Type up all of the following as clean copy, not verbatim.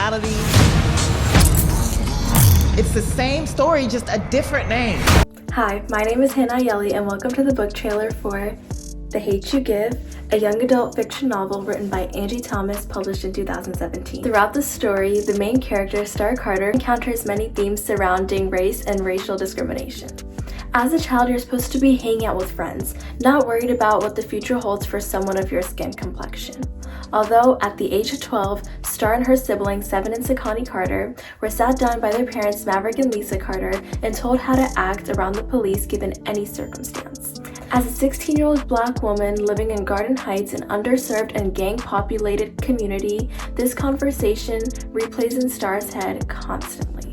reality. It's the same story, just a different name. Hi, my name is Hannah Yelly, and welcome to the book trailer for The Hate You Give, a young adult fiction novel written by Angie Thomas, published in 2017. Throughout the story, the main character, Star Carter, encounters many themes surrounding race and racial discrimination. As a child, you're supposed to be hanging out with friends, not worried about what the future holds for someone of your skin complexion. Although, at the age of 12, Star and her siblings, Seven and Sakani Carter, were sat down by their parents, Maverick and Lisa Carter, and told how to act around the police given any circumstance. As a 16-year-old black woman living in Garden Heights, an underserved and gang-populated community, this conversation replays in Star's head constantly.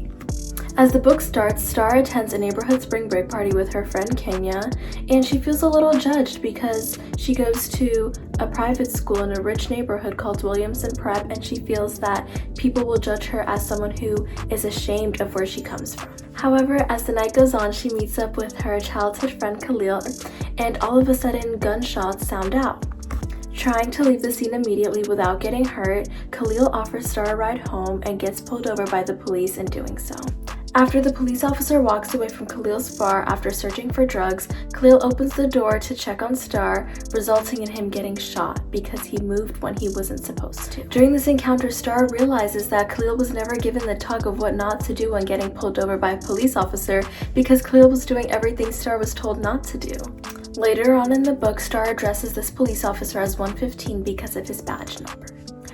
As the book starts, Star attends a neighborhood spring break party with her friend Kenya, and she feels a little judged because she goes to a private school in a rich neighborhood called Williamson Prep, and she feels that people will judge her as someone who is ashamed of where she comes from. However, as the night goes on, she meets up with her childhood friend Khalil, and all of a sudden gunshots sound out. Trying to leave the scene immediately without getting hurt, Khalil offers Star a ride home and gets pulled over by the police in doing so. After the police officer walks away from Khalil's bar after searching for drugs, Khalil opens the door to check on Star, resulting in him getting shot because he moved when he wasn't supposed to. During this encounter, Star realizes that Khalil was never given the tug of what not to do when getting pulled over by a police officer because Khalil was doing everything Star was told not to do. Later on in the book, Star addresses this police officer as 115 because of his badge number.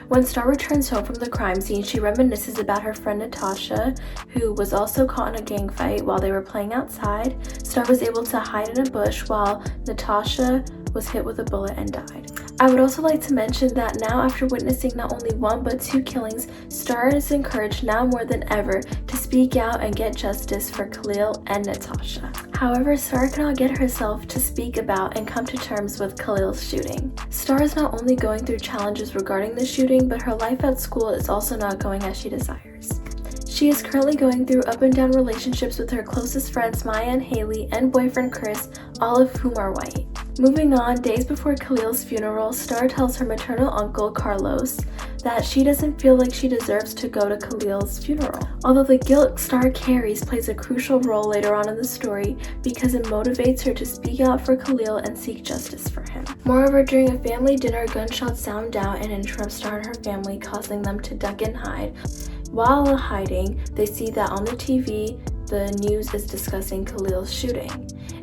When Star returns home from the crime scene, she reminisces about her friend Natasha, who was also caught in a gang fight while they were playing outside. Star was able to hide in a bush while Natasha was hit with a bullet and died. I would also like to mention that now, after witnessing not only one but two killings, Star is encouraged now more than ever to speak out and get justice for Khalil and Natasha. However, Star cannot get herself to speak about and come to terms with Khalil's shooting. Star is not only going through challenges regarding the shooting, but her life at school is also not going as she desires. She is currently going through up and down relationships with her closest friends Maya and Haley and boyfriend Chris, all of whom are white. Moving on, days before Khalil's funeral, Star tells her maternal uncle, Carlos, that she doesn't feel like she deserves to go to Khalil's funeral. Although the guilt Star carries plays a crucial role later on in the story because it motivates her to speak out for Khalil and seek justice for him. Moreover, during a family dinner, gunshots sound out and interrupt Star and her family, causing them to duck and hide. While hiding, they see that on the TV, the news is discussing Khalil's shooting.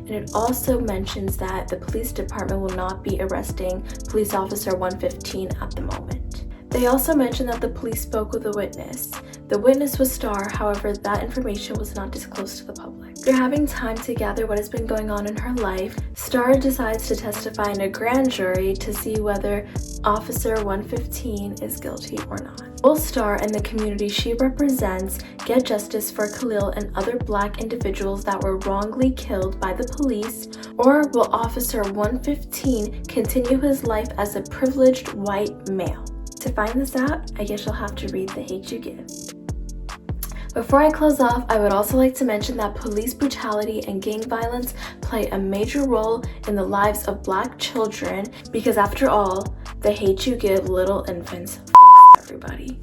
And it also mentions that the police department will not be arresting police officer 115 at the moment. They also mention that the police spoke with a witness. The witness was Star, however, that information was not disclosed to the public. After having time to gather what has been going on in her life, Star decides to testify in a grand jury to see whether Officer 115 is guilty or not. Will Star and the community she represents get justice for Khalil and other black individuals that were wrongly killed by the police, or will Officer 115 continue his life as a privileged white male? To find this out, I guess you'll have to read The Hate You Give. Before I close off, I would also like to mention that police brutality and gang violence play a major role in the lives of black children because, after all, they hate you give little infants everybody.